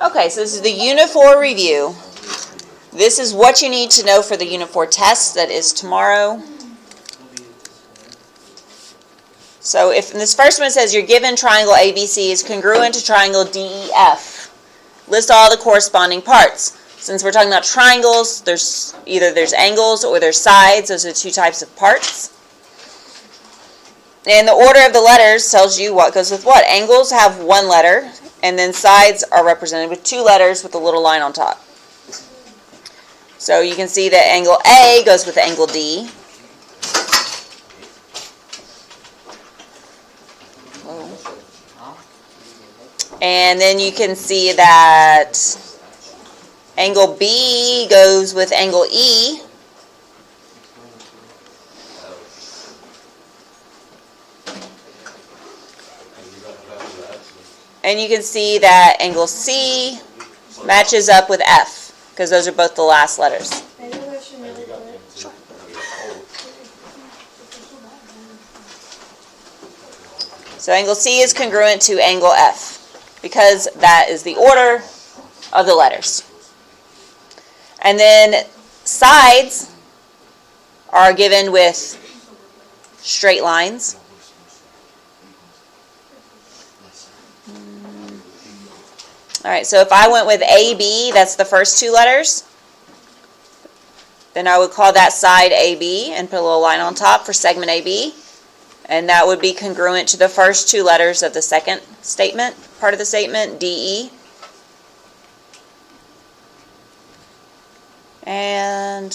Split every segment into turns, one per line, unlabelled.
Okay, so this is the Unit 4 review. This is what you need to know for the Unit 4 test that is tomorrow. So if in this first one says your given triangle ABC is congruent to triangle DEF, list all the corresponding parts. Since we're talking about triangles, there's angles or there's sides. Those are two types of parts. And the order of the letters tells you what goes with what. Angles have one letter, and then sides are represented with two letters with a little line on top. So you can see that angle A goes with angle D. And then you can see that angle B goes with angle E. And you can see that angle C matches up with F, because those are both the last letters. Sure. So angle C is congruent to angle F, because that is the order of the letters. And then sides are given with straight lines. All right, so if I went with AB, that's the first two letters, then I would call that side AB and put a little line on top for segment AB. And that would be congruent to the first two letters of the second statement, part of the statement, DE. And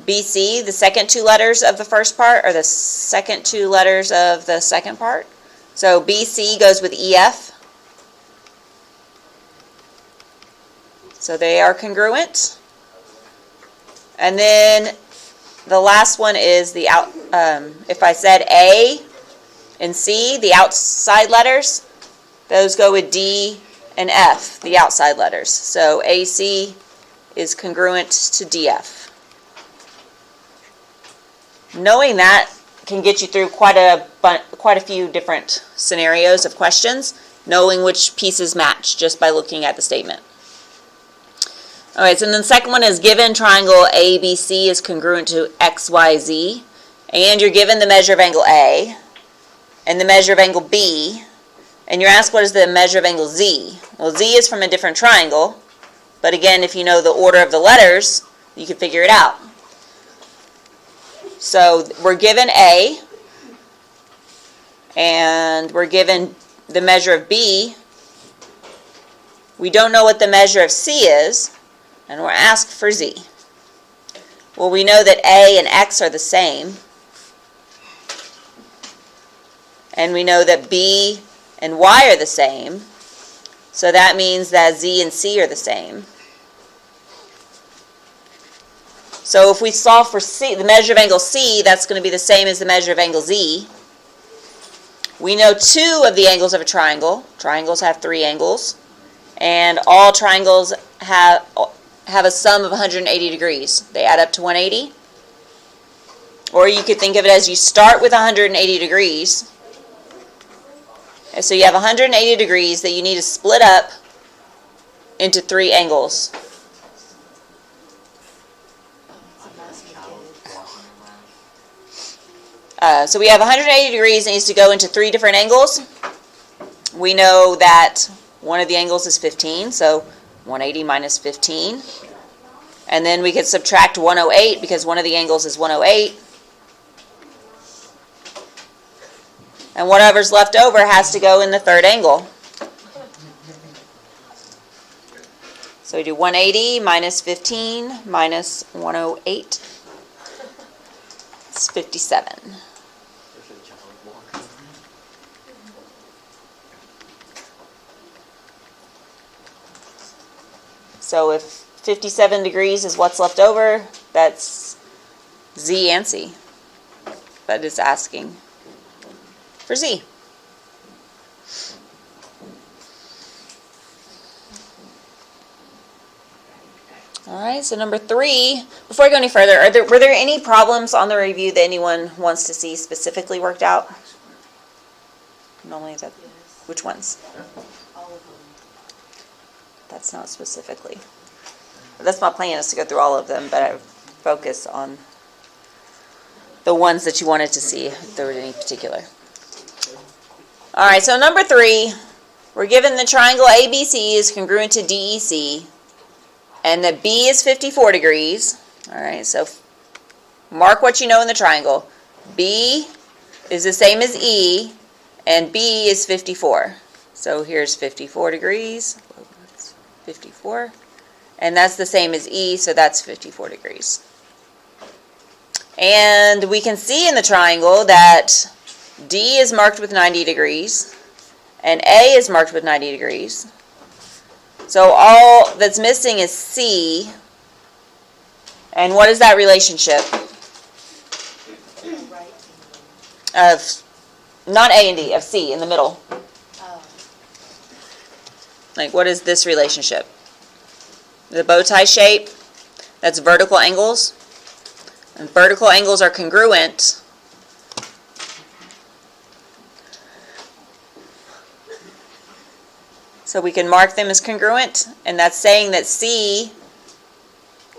BC, the second two letters of the first part, are the second two letters of the second part. So BC goes with EF. So they are congruent. And then the last one is the out. If I said A and C, the outside letters, those go with D and F, the outside letters. So AC is congruent to DF. Knowing that can get you through quite a few different scenarios of questions, knowing which pieces match just by looking at the statement. All right, so then the second one is given triangle ABC is congruent to XYZ, and you're given the measure of angle A and the measure of angle B, and you're asked what is the measure of angle Z. Well, Z is from a different triangle, but again, if you know the order of the letters, you can figure it out. So we're given A, and we're given the measure of B. We don't know what the measure of C is, and we're asked for Z. Well, we know that A and X are the same. And we know that B and Y are the same. So that means that Z and C are the same. So if we solve for C, the measure of angle C, that's going to be the same as the measure of angle Z. We know two of the angles of a triangle. Triangles have three angles. And all triangles have a sum of 180 degrees. They add up to 180. Or you could think of it as you start with 180 degrees. And so you have 180 degrees that you need to split up into three angles. So we have 180 degrees that needs to go into three different angles. We know that one of the angles is 15, so 180 minus 15. And then we could subtract 108 because one of the angles is 108. And whatever's left over has to go in the third angle. So we do 180 minus 15 minus 108. It's 57. So if 57 degrees is what's left over, that's Z and C. But it's asking for Z. All right, so number 3, before I go any further, were there any problems on the review that anyone wants to see specifically worked out? Normally, which ones?
All of them.
That's not specifically. That's my plan, is to go through all of them, but I focus on the ones that you wanted to see, if there were any particular. All right, so number 3, we're given the triangle ABC is congruent to DEC, and that B is 54 degrees. All right, so mark what you know in the triangle. B is the same as E, and B is 54. So here's 54 degrees, 54, and that's the same as E, so that's 54 degrees. And we can see in the triangle that D is marked with 90 degrees, and A is marked with 90 degrees. So all that's missing is C. And what is that relationship? Of, not A and D, of C in the middle. Like, what is this relationship? The bow tie shape, that's vertical angles. And vertical angles are congruent. So we can mark them as congruent, and that's saying that C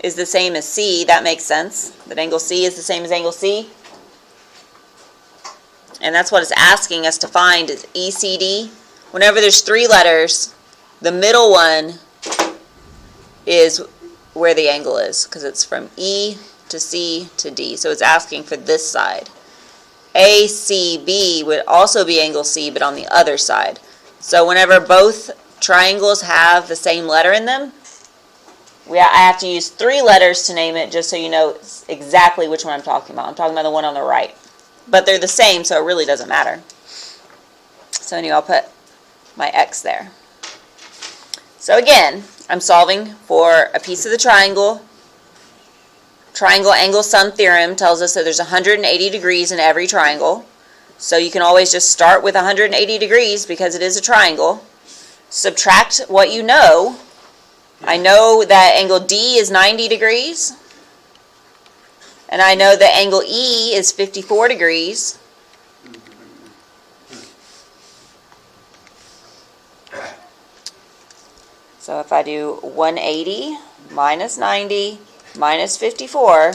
is the same as C. That makes sense. That angle C is the same as angle C. And that's what it's asking us to find, is ECD. Whenever there's 3 letters, the middle one is where the angle is, because it's from E to C to D. So it's asking for this side. ACB would also be angle C, but on the other side. So whenever both triangles have the same letter in them, I have to use 3 letters to name it, just so you know exactly which one I'm talking about. I'm talking about the one on the right. But they're the same, so it really doesn't matter. So anyway, I'll put my X there. So again, I'm solving for a piece of the triangle. Triangle angle sum theorem tells us that there's 180 degrees in every triangle. So you can always just start with 180 degrees because it is a triangle. Subtract what you know. I know that angle D is 90 degrees. And I know that angle E is 54 degrees. So if I do 180 minus 90 minus 54,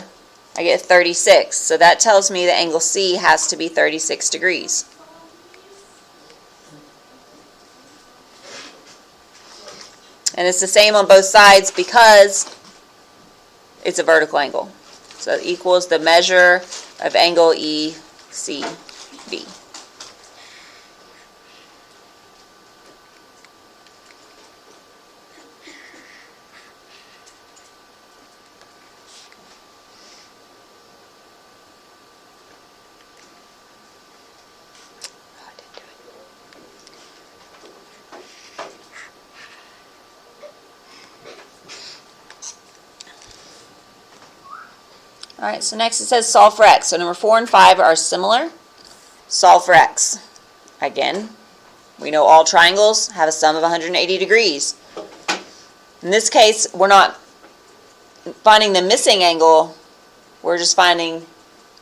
I get 36. So that tells me that angle C has to be 36 degrees. And it's the same on both sides because it's a vertical angle. So it equals the measure of angle ECB. All right, so next it says solve for x. So number 4 and 5 are similar. Solve for x. Again, we know all triangles have a sum of 180 degrees. In this case, we're not finding the missing angle. We're just finding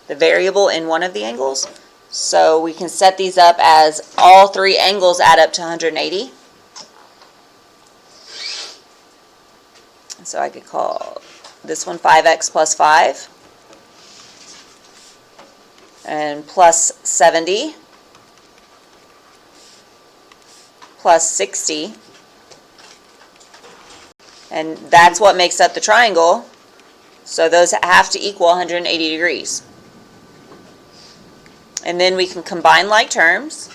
the variable in one of the angles. So we can set these up as all 3 angles add up to 180. So I could call this one 5x plus 5. And plus 70, plus 60, and that's what makes up the triangle, so those have to equal 180 degrees. And then we can combine like terms.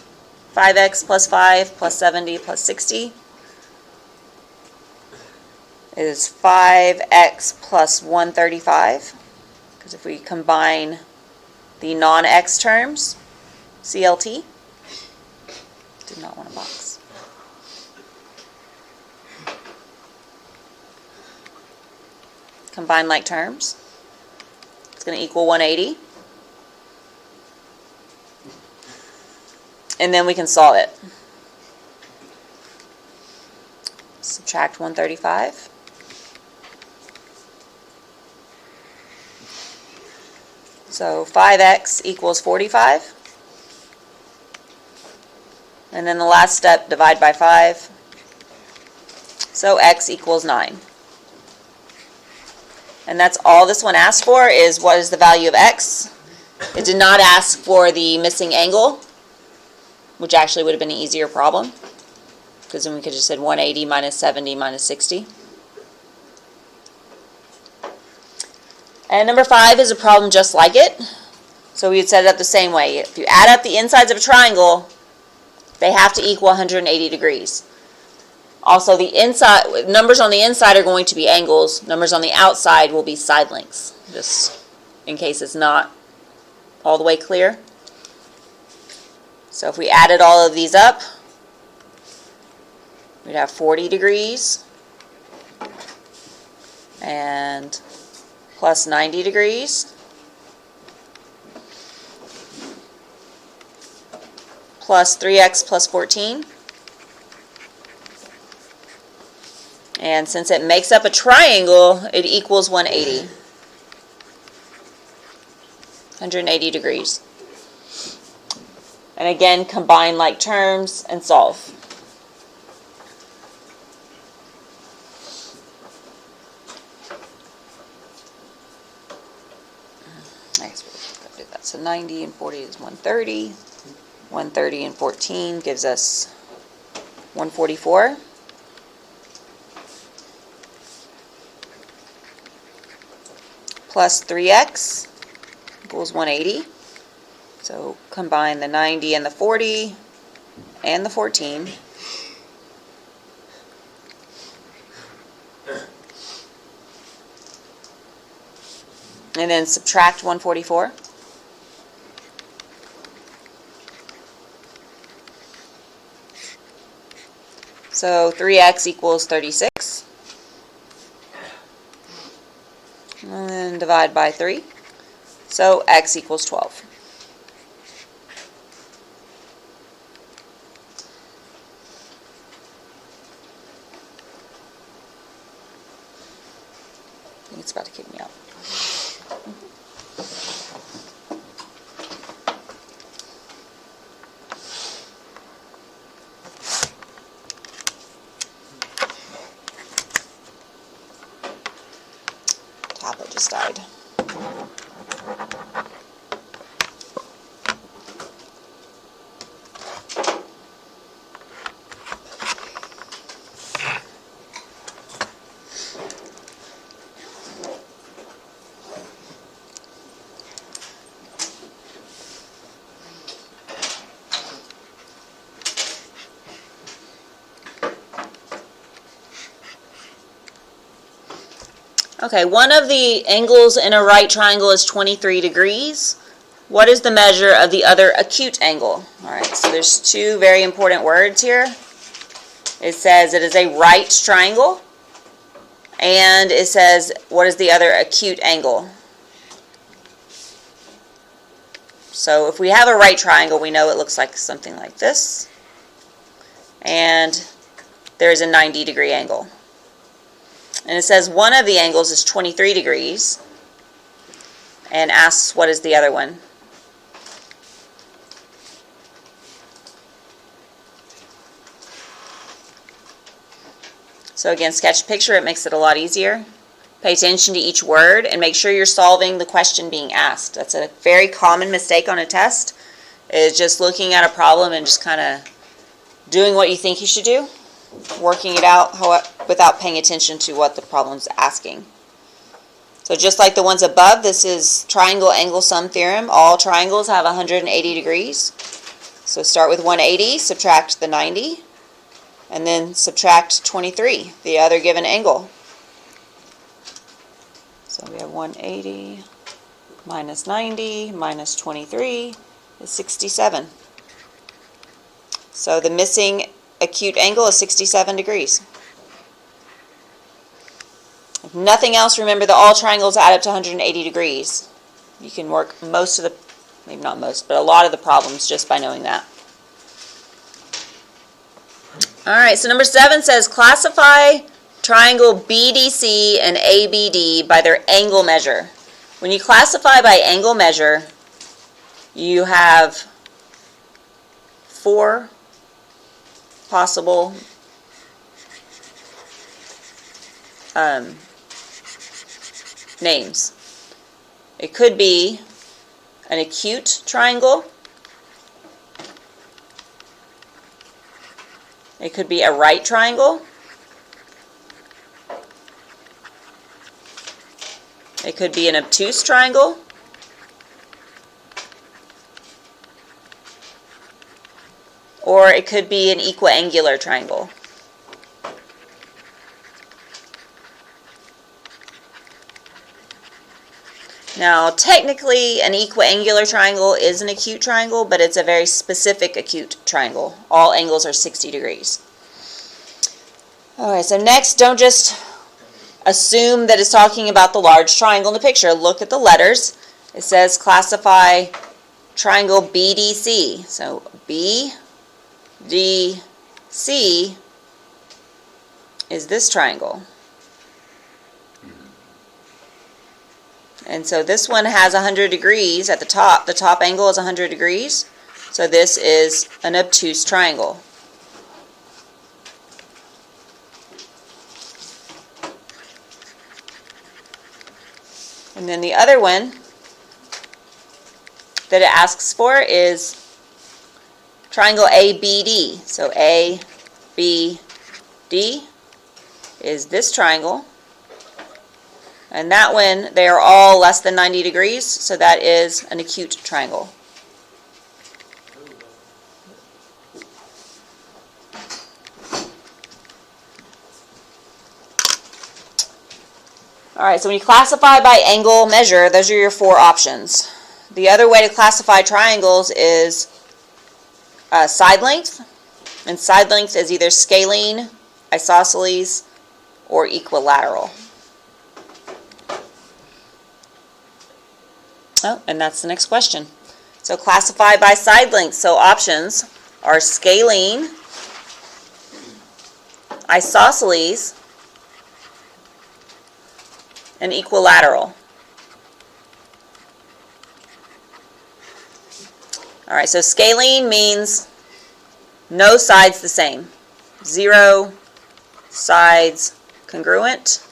5x plus 5 plus 70 plus 60 is 5x plus 135, because if we combine the non-x terms, CLT, did not want a box. Combine like terms, it's going to equal 180. And then we can solve it. Subtract 135. So 5x equals 45. And then the last step, divide by 5. So x equals 9. And that's all this one asked for, is what is the value of x. It did not ask for the missing angle, which actually would have been an easier problem, because then we could have just said 180 minus 70 minus 60. And number 5 is a problem just like it. So we would set it up the same way. If you add up the insides of a triangle, they have to equal 180 degrees. Also, the inside numbers on the inside are going to be angles. Numbers on the outside will be side lengths, just in case it's not all the way clear. So if we added all of these up, we'd have 40 degrees and plus 90 degrees plus 3x plus 14. And since it makes up a triangle, it equals 180. 180 degrees. And again, combine like terms and solve. Next, we're going to do that. So 90 and 40 is 130. 130 and 14 gives us 144. Plus 3x equals 180. So combine the 90 and the 40 and the 14. And then subtract 144. So 3x equals 36. And then divide by 3. So x equals 12. I think it's about to kick me out. Tablet just died. Okay, one of the angles in a right triangle is 23 degrees. What is the measure of the other acute angle? All right, so there's two very important words here. It says it is a right triangle, and it says what is the other acute angle. So if we have a right triangle, we know it looks like something like this, and there's a 90-degree angle. And it says one of the angles is 23 degrees and asks what is the other one. So again, sketch picture, it makes it a lot easier. Pay attention to each word and make sure you're solving the question being asked. That's a very common mistake on a test, is just looking at a problem and just kind of doing what you think you should do, working it out without paying attention to what the problem's asking. So just like the ones above, this is triangle angle sum theorem. All triangles have 180 degrees. So start with 180, subtract the 90, and then subtract 23, the other given angle. So we have 180 minus 90 minus 23 is 67. So the missing acute angle is 67 degrees. If nothing else, remember that all triangles add up to 180 degrees. You can work most of the, maybe not most, but a lot of the problems just by knowing that. Alright, so number 7 says classify triangle BDC and ABD by their angle measure. When you classify by angle measure, you have 4 possible names. It could be an acute triangle. It could be a right triangle. It could be an obtuse triangle. Or it could be an equiangular triangle. Now, technically, an equiangular triangle is an acute triangle, but it's a very specific acute triangle. All angles are 60 degrees. All right, so next, don't just assume that it's talking about the large triangle in the picture. Look at the letters. It says classify triangle BDC. So BDC is this triangle. And so this one has 100 degrees at the top. The top angle is 100 degrees. So this is an obtuse triangle. And then the other one that it asks for is triangle ABD. So ABD is this triangle. And that one, they are all less than 90 degrees, so that is an acute triangle. All right, so when you classify by angle measure, those are your 4 options. The other way to classify triangles is side length. And side length is either scalene, isosceles, or equilateral. Oh, and that's the next question. So classify by side length. So options are scalene, isosceles, and equilateral. All right, so scalene means no sides the same. 0 sides congruent.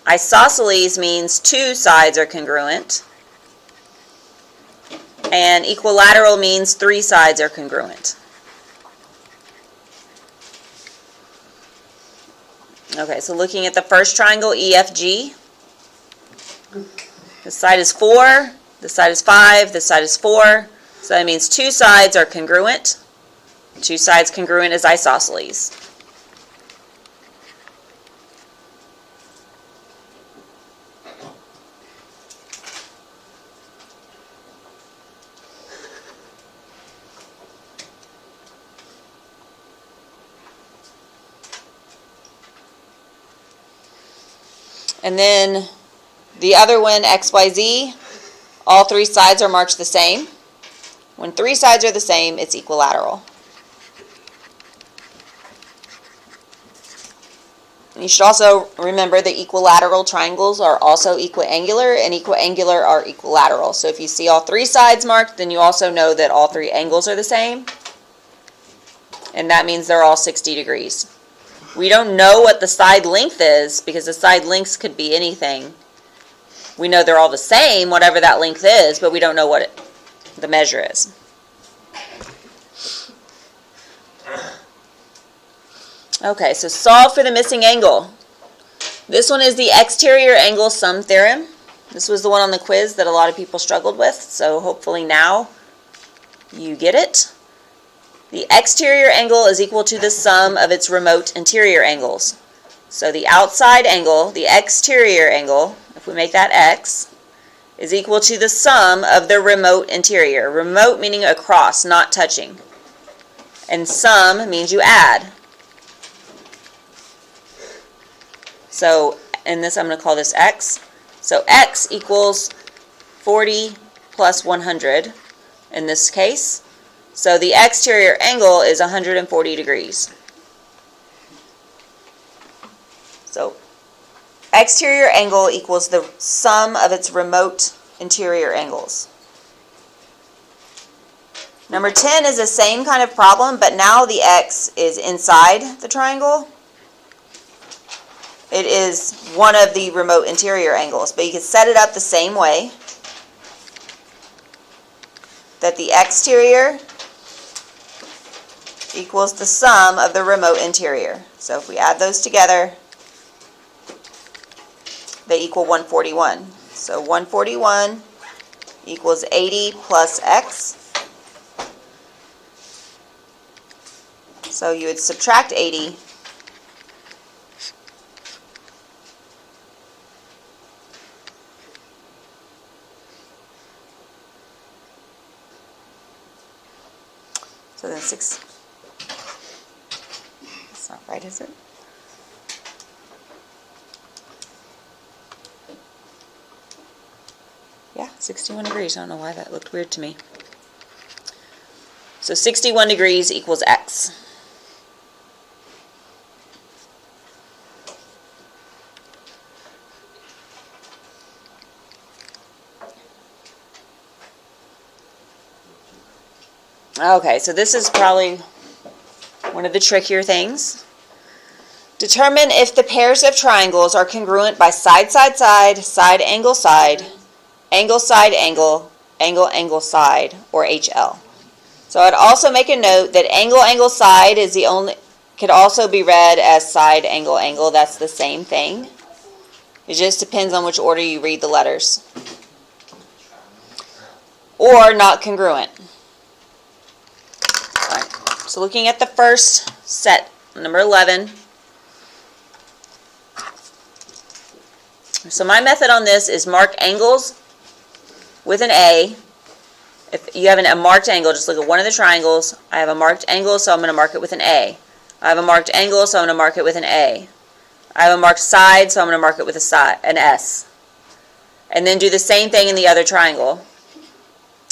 Isosceles means 2 sides are congruent. And equilateral means 3 sides are congruent. Okay, so looking at the first triangle, EFG. This side is 4, this side is 5, this side is 4. So that means 2 sides are congruent. 2 sides congruent is isosceles. And then the other one, XYZ, all 3 sides are marked the same. When 3 sides are the same, it's equilateral. And you should also remember that equilateral triangles are also equiangular, and equiangular are equilateral. So if you see all 3 sides marked, then you also know that all 3 angles are the same. And that means they're all 60 degrees. We don't know what the side length is because the side lengths could be anything. We know they're all the same, whatever that length is, but we don't know what the measure is. Okay, so solve for the missing angle. This one is the exterior angle sum theorem. This was the one on the quiz that a lot of people struggled with, so hopefully now you get it. The exterior angle is equal to the sum of its remote interior angles. So the outside angle, the exterior angle, if we make that x, is equal to the sum of the remote interior. Remote meaning across, not touching. And sum means you add. So in this, I'm going to call this x. So x equals 40 plus 100 in this case. So the exterior angle is 140 degrees. So exterior angle equals the sum of its remote interior angles. Number 10 is the same kind of problem, but now the x is inside the triangle. it is one of the remote interior angles. But you can set it up the same way, that the exterior equals the sum of the remote interior. So if we add those together, they equal 141. So 141 equals 80 plus x. So you would subtract 80 so then 6. That's not right, is it? Yeah, 61 degrees. I don't know why that looked weird to me. So 61 degrees equals x. Okay, so this is probably one of the trickier things. Determine if the pairs of triangles are congruent by side, side, side, side, angle, side, angle, side, angle, angle, angle, side, or HL. So I'd also make a note that angle, angle, side is the only, could also be read as side, angle, angle. That's the same thing. It just depends on which order you read the letters. Or not congruent. All right. So looking at the first set, number 11. So my method on this is mark angles with an A. If you have a marked angle, just look at one of the triangles. I have a marked angle, so I'm going to mark it with an A. I have a marked angle, so I'm going to mark it with an A. I have a marked side, so I'm going to mark it with an S. And then do the same thing in the other triangle.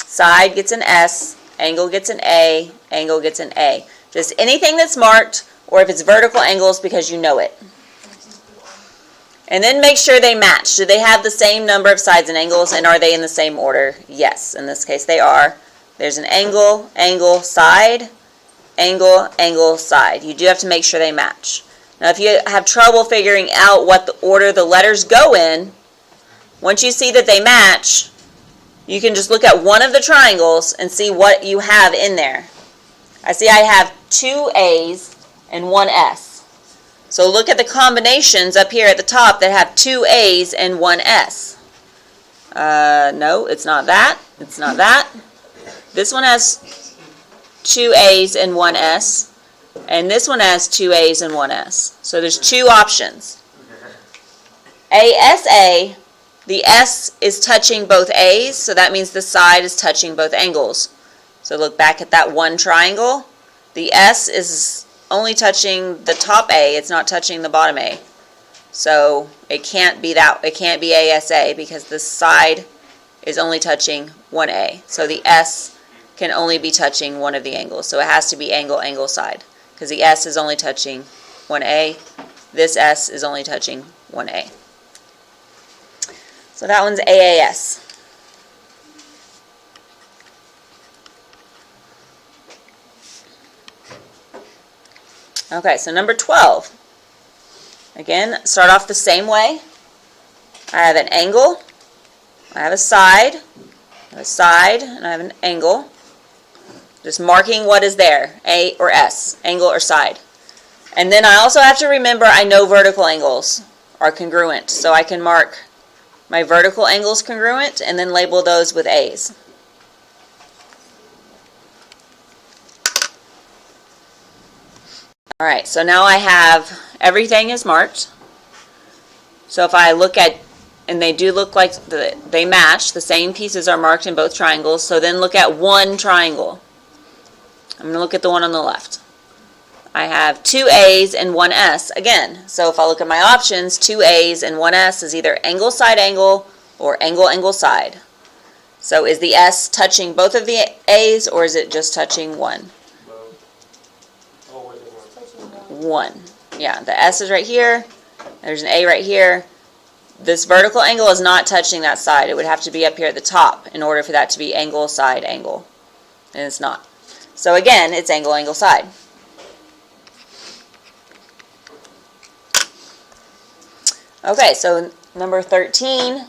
Side gets an S, angle gets an A, angle gets an A. Just anything that's marked, or if it's vertical angles, because you know it. And then make sure they match. Do they have the same number of sides and angles, and are they in the same order? Yes, in this case they are. There's an angle, angle, side, angle, angle, side. You do have to make sure they match. Now if you have trouble figuring out what the order the letters go in, once you see that they match, you can just look at one of the triangles and see what you have in there. I see I have 2 A's and 1 S. So look at the combinations up here at the top that have 2 A's and 1 S. No, it's not that. It's not that. This one has 2 A's and 1 S. And this one has 2 A's and 1 S. So there's 2 options. ASA, the S is touching both A's, so that means the side is touching both angles. So look back at that one triangle. The S is only touching the top A, it's not touching the bottom A. So it can't be that, it can't be ASA because the side is only touching one A. So the S can only be touching one of the angles. So it has to be angle, angle, side. Because the S is only touching one A. This S is only touching one A. So that one's AAS. Okay, so number 12. Again, start off the same way. I have an angle, I have a side, and I have an angle. Just marking what is there, A or S, angle or side. And then I also have to remember I know vertical angles are congruent. So I can mark my vertical angles congruent and then label those with A's. Alright, so now I have everything is marked. So if I look at, and they do look like they match, the same pieces are marked in both triangles, so then look at one triangle. I'm going to look at the one on the left. I have 2 A's and 1 S again. So if I look at my options, 2 A's and 1 S is either angle, side, angle, or angle, angle, side. So is the S touching both of the A's, or is it just touching one? One. Yeah, the S is right here. There's an A right here. This vertical angle is not touching that side. It would have to be up here at the top in order for that to be angle, side, angle. And it's not. So again, it's angle, angle, side. Okay, so number 13.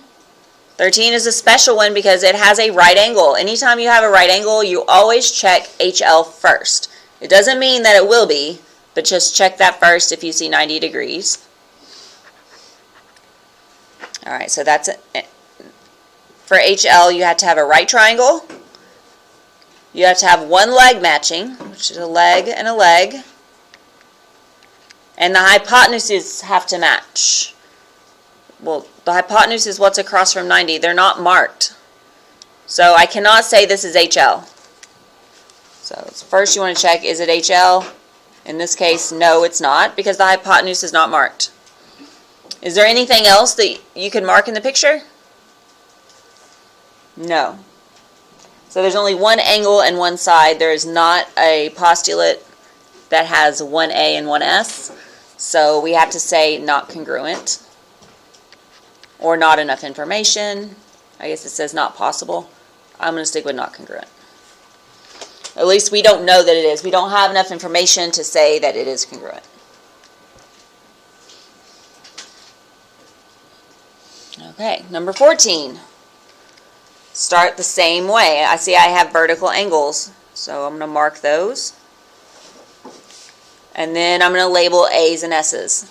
13 is a special one because it has a right angle. Anytime you have a right angle, you always check HL first. It doesn't mean that it will be, but just check that first if you see 90 degrees. All right, so that's it. For HL, you have to have a right triangle. You have to have one leg matching, which is a leg and a leg. And the hypotenuses have to match. Well, the hypotenuse is what's across from 90. They're not marked. So I cannot say this is HL. So first you want to check, is it HL? In this case, no, it's not, because the hypotenuse is not marked. Is there anything else that you can mark in the picture? No. So there's only one angle and one side. There is not a postulate that has one A and one S. So we have to say not congruent or not enough information. I guess it says not possible. I'm going to stick with not congruent. At least we don't know that it is. We don't have enough information to say that it is congruent. Okay, number 14. Start the same way. I see I have vertical angles, so I'm going to mark those. And then I'm going to label A's and S's.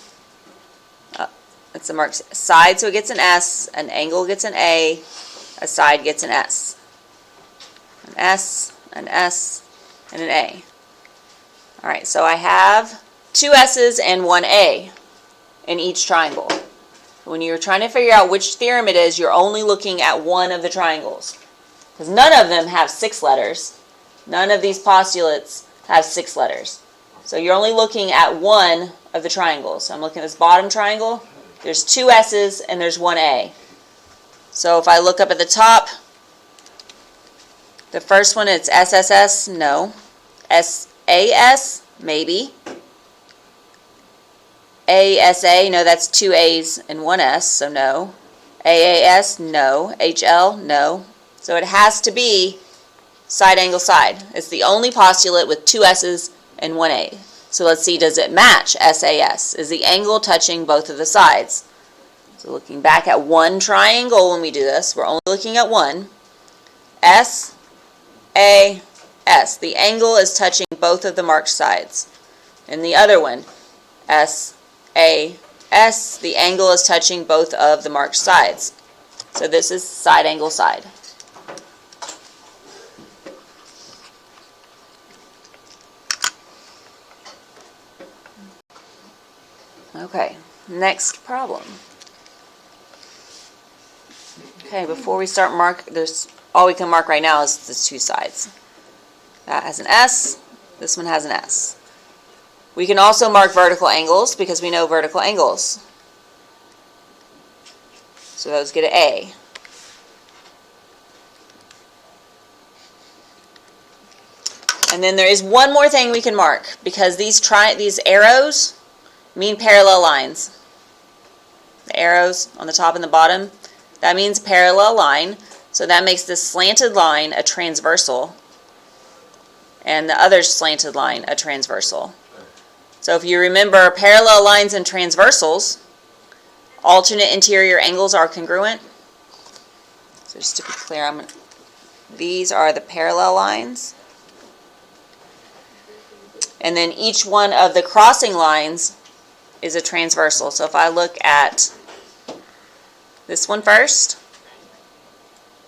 It's a mark side, so it gets an S, an angle gets an A side gets an S. An S, an S, and an A. Alright, so I have two S's and one A in each triangle. When you're trying to figure out which theorem it is, you're only looking at one of the triangles. Because none of them have 6 letters. None of these postulates have 6 letters. So you're only looking at one of the triangles. So I'm looking at this bottom triangle. There's 2 S's and there's 1 A. So if I look up at the top, the first one, it's SSS, no. SAS, maybe. ASA, no, that's 2 A's and 1 S, so no. AAS, no. HL, no. So it has to be side angle side. It's the only postulate with 2 S's and 1 A. So let's see, does it match SAS? Is the angle touching both of the sides? So looking back at one triangle when we do this, we're only looking at one. SAS. The angle is touching both of the marked sides. And the other one, SAS, the angle is touching both of the marked sides. So this is side angle side. Okay, next problem. Okay, before we start there's all we can mark right now is the 2 sides. That has an S, this one has an S. We can also mark vertical angles because we know vertical angles. So those get an A. And then there is one more thing we can mark because these arrows mean parallel lines. The arrows on the top and the bottom, that means parallel line. So that makes this slanted line a transversal and the other slanted line a transversal. So if you remember parallel lines and transversals, alternate interior angles are congruent. So just to be clear, these are the parallel lines. And then each one of the crossing lines is a transversal. So if I look at this one first,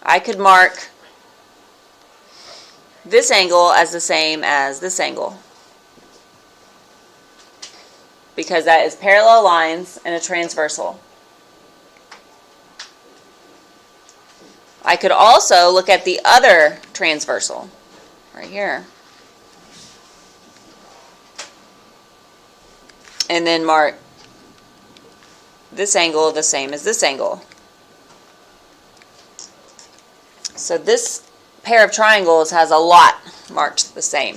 I could mark this angle as the same as this angle, because that is parallel lines and a transversal. I could also look at the other transversal right here and then mark this angle the same as this angle. So this pair of triangles has a lot marked the same.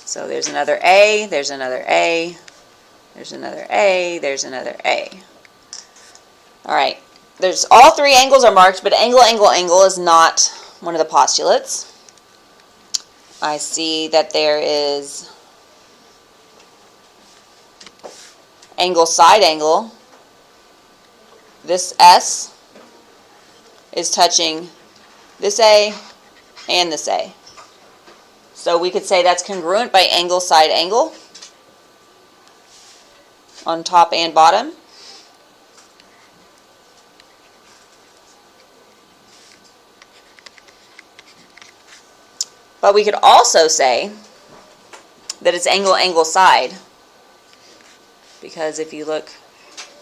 So there's another A, there's another A, there's another A, there's another A. Alright, all 3 angles are marked, but angle, angle, angle is not one of the postulates. I see that there is angle side angle, this S is touching this A and this A. So we could say that's congruent by angle side angle on top and bottom. But we could also say that it's angle angle side, because if you look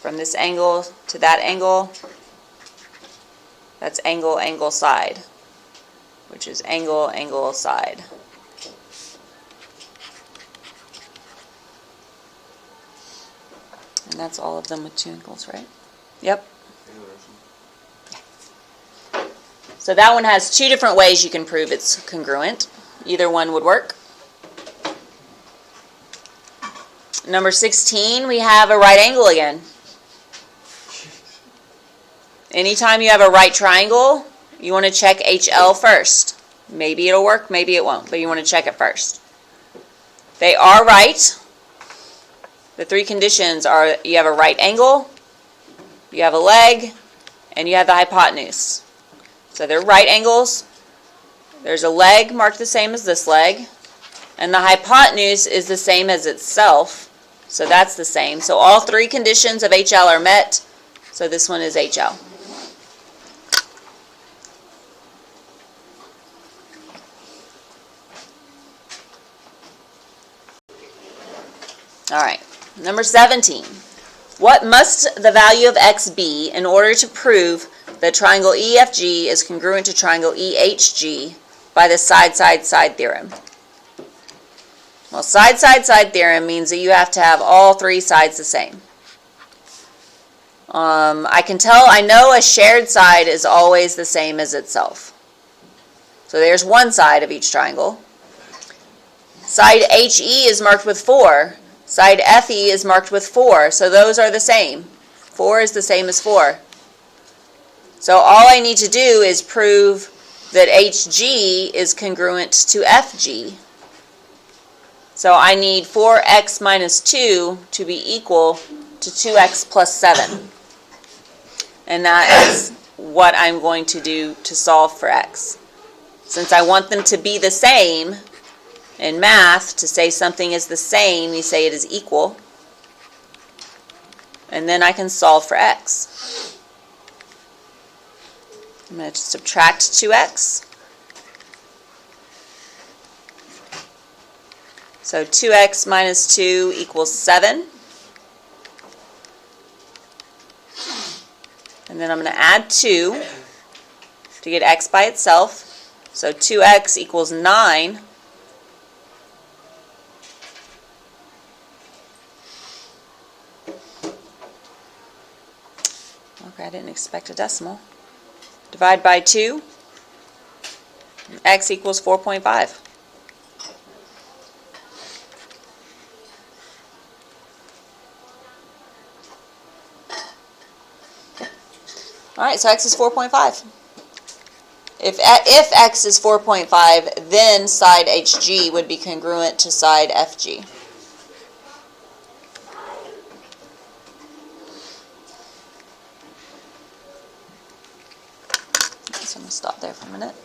from this angle to that angle, that's angle angle side, which is angle angle side. And that's all of them with 2 angles, right? Yep. So that one has 2 different ways you can prove it's congruent. Either one would work. Number 16, we have a right angle again. Anytime you have a right triangle, you want to check HL first. Maybe it'll work, maybe it won't, but you want to check it first. They are right. The 3 conditions are you have a right angle, you have a leg, and you have the hypotenuse. So they're right angles. There's a leg marked the same as this leg, and the hypotenuse is the same as itself. So that's the same. So all 3 conditions of HL are met. So this one is HL. All right. Number 17. What must the value of x be in order to prove that triangle EFG is congruent to triangle EHG by the side-side-side theorem? Well, side-side-side theorem means that you have to have all 3 sides the same. I know a shared side is always the same as itself. So there's one side of each triangle. Side HE is marked with 4. Side FE is marked with 4. So those are the same. 4 is the same as 4. So all I need to do is prove that HG is congruent to FG. So I need 4x minus 2 to be equal to 2x plus 7. And that is what I'm going to do to solve for x. Since I want them to be the same, in math, to say something is the same, you say it is equal. And then I can solve for x. I'm going to subtract 2x. So 2x minus 2 equals 7. And then I'm going to add 2 to get x by itself. So 2x equals 9. Okay, I didn't expect a decimal. Divide by 2. X equals 4.5. All right, so x is 4.5. If x is 4.5, then side HG would be congruent to side FG. So I'm going to stop there for a minute.